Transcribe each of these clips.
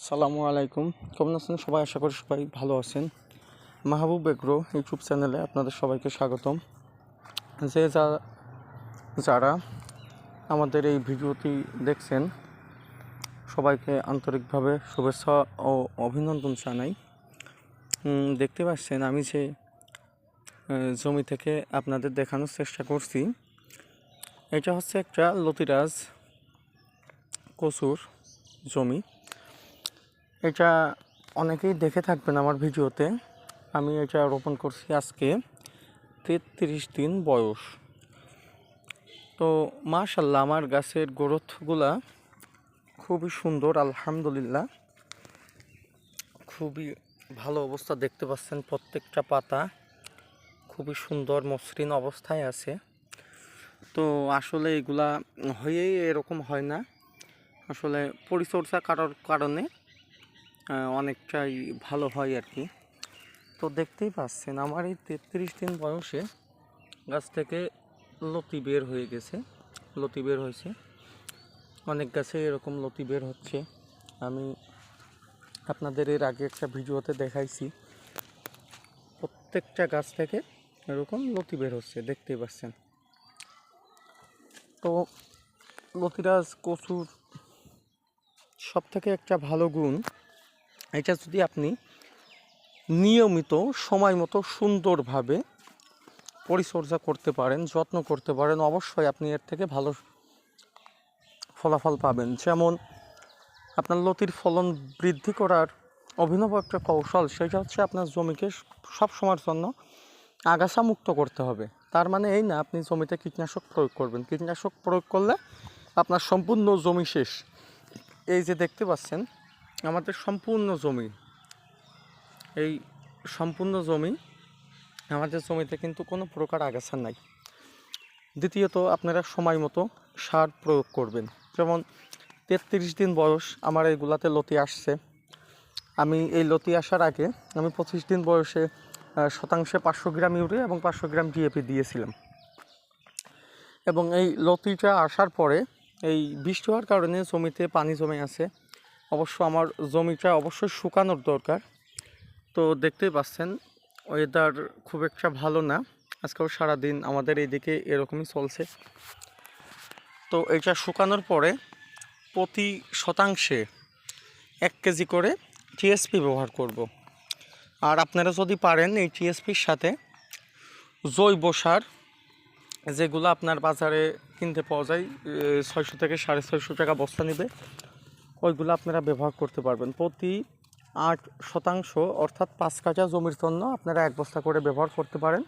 সালামু আলাইকুম। কেমন আছেন সবাই? আশা করি সবাই ভালো আছেন। মাহবুব এগ্রো ইউটিউব চ্যানেলে আপনাদের সবাইকে স্বাগতম। যারা আমাদের এই ভিডিওটি দেখছেন সবাইকে আন্তরিকভাবে শুভেচ্ছা ও অভিনন্দন জানাই। দেখতে পাচ্ছেন আমি যে জমি থেকে আপনাদের দেখানোর চেষ্টা করছি, এটা হচ্ছে একটা লতিরাজ কচুর জমি। এটা অনেকেই দেখে থাকবেন আমার ভিডিওতে। আমি এটা রোপণ করছি আজকে 33 দিন বয়স। তো মাশাআল্লাহ আমার গাছের গ্রোথগুলা খুবই সুন্দর, আলহামদুলিল্লাহ খুবই ভালো অবস্থা। দেখতে পাচ্ছেন প্রত্যেকটা পাতা খুবই সুন্দর মসৃণ অবস্থায় আছে। তো আসলে এগুলা হয়েই এরকম হয় না, আসলে পরিচর্যা করার কারণে অনেকটাই ভালো হয় আর কি। তো দেখতেই পাচ্ছেন আমার এই 33 দিন বয়সে গাছ থেকে লতি বের হয়ে গেছে, লতি বের হয়েছে। অনেক গাছে এরকম লতি বের হচ্ছে। আমি আপনাদের এর আগে একটা ভিডিওতে দেখাইছি, প্রত্যেকটা গাছ থেকে এরকম লতি বের হচ্ছে, দেখতেই পাচ্ছেন। তো লতিরাজ কচুর সব থেকে একটা ভালো গুণ, এটা যদি আপনি নিয়মিত সময় মতো সুন্দরভাবে পরিচর্যা করতে পারেন, যত্ন করতে পারেন, অবশ্যই আপনি এর থেকে ভালো ফলাফল পাবেন। যেমন আপনার লতির ফলন বৃদ্ধি করার অভিনব একটা কৌশল, সেটা হচ্ছে আপনার জমিকে সব সময়ের জন্য আগাছা মুক্ত করতে হবে। তার মানে এই না আপনি জমিতে কীটনাশক প্রয়োগ করবেন। কীটনাশক প্রয়োগ করলে আপনার সম্পূর্ণ জমি শেষ। এই যে দেখতে পাচ্ছেন আমাদের সম্পূর্ণ জমি, এই সম্পূর্ণ জমি, আমাদের জমিতে কিন্তু কোনো প্রকার আগাছা নাই। দ্বিতীয়ত আপনারা সময় মতো সার প্রয়োগ করবেন। যেমন 33 দিন বয়স আমার এইগুলাতে লতি আসছে। আমি এই লতি আসার আগে আমি 25 দিন বয়সে শতাংশে 500 গ্রাম ইউরিয়া এবং 500 গ্রাম ডিএপি দিয়েছিলাম। এবং এই লতিটা আসার পরে এই বৃষ্টি হওয়ার কারণে জমিতে পানি জমে আছে। অবশ্য আমার জমিটা অবশ্যই শুকানোর দরকার। তো দেখতেই পাচ্ছেন ওয়েদার খুব একটা ভালো না, আজকেও সারাদিন আমাদের এইদিকে এরকমই চলছে। তো এটা শুকানোর পরে প্রতি শতাংশে 1 কেজি করে টিএসপি ব্যবহার করব। আর আপনারা যদি পারেন এই টিএসপির সাথে জৈব সার, যেগুলো আপনার বাজারে কিনতে পাওয়া যায় 600 থেকে 650 টাকা বস্তা নেবে, ওইগুলো আপনারা ব্যবহার করতে পারবেন। প্রতি 8 শতাংশ অর্থাৎ 5 কাঠা জমির জন্য আপনারা 1 বস্তা করে ব্যবহার করতে পারেন।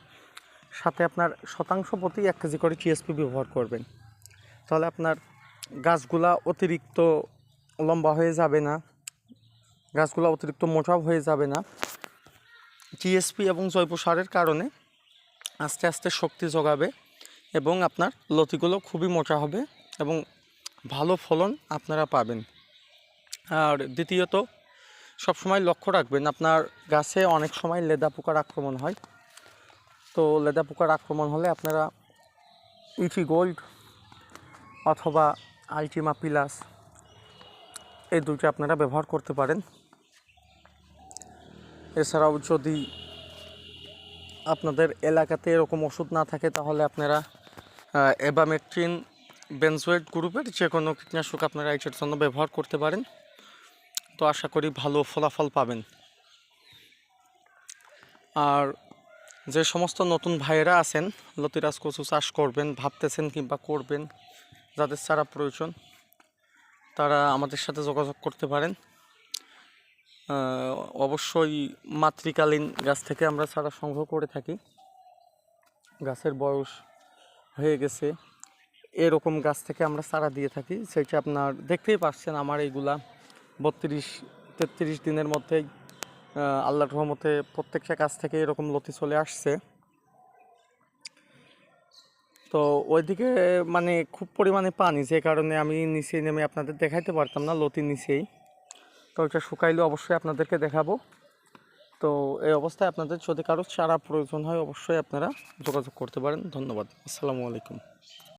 সাথে আপনার শতাংশ প্রতি 1 কেজি করে টিএসপি ব্যবহার করবেন। তাহলে আপনার গাছগুলা অতিরিক্ত লম্বা হয়ে যাবে না, গাছগুলো অতিরিক্ত মোটাও হয়ে যাবে না। টিএসপি এবং জৈব সারের কারণে আস্তে আস্তে শক্তি যোগাবে এবং আপনার লতিগুলো খুবই মোটা হবে এবং ভালো ফলন আপনারা পাবেন। আর দ্বিতীয়ত সবসময় লক্ষ্য রাখবেন, আপনার গাছে অনেক সময় লেদা পোকার আক্রমণ হয়। তো লেদা পোকার আক্রমণ হলে আপনারা ইটি গোল্ড অথবা আলটিমা প্লাস এই দুটো আপনারা ব্যবহার করতে পারেন। এছাড়াও যদি আপনাদের এলাকাতে এরকম ওষুধ না থাকে তাহলে আপনারা এবামেট্রিন বেনজোয়েট গ্রুপের যে কোনো কীটনাশক আপনারা এটার জন্য ব্যবহার করতে পারেন। তো আশা করি ভালো ফলাফল পাবেন। আর যে সমস্ত নতুন ভাইয়েরা আছেন লতিরাজ কচু চাষ করবেন ভাবতেছেন কিংবা করবেন, যাদের চারা প্রয়োজন তারা আমাদের সাথে যোগাযোগ করতে পারেন। অবশ্যই মাতৃকালীন গাছ থেকে আমরা চারা সংগ্রহ করে থাকি। গাছের বয়স হয়ে গেছে এরকম গাছ থেকে আমরা চারা দিয়ে থাকি। সেটা আপনার দেখতেই পাচ্ছেন আমার এইগুলা 33 দিনের মধ্যেই আল্লাহর রহমতে প্রত্যেকটা গাছ থেকে এরকম লতি চলে আসছে। তো ওইদিকে মানে খুব পরিমাণে পানি, যে কারণে আমি নিচে নেমে আপনাদের দেখাইতে পারতাম না লতি নিচেই। তো ওইটা শুকাইলে অবশ্যই আপনাদেরকে দেখাবো। তো এই অবস্থায় আপনাদের যদি কারো চারা প্রয়োজন হয় অবশ্যই আপনারা যোগাযোগ করতে পারেন। ধন্যবাদ। আসসালামু আলাইকুম।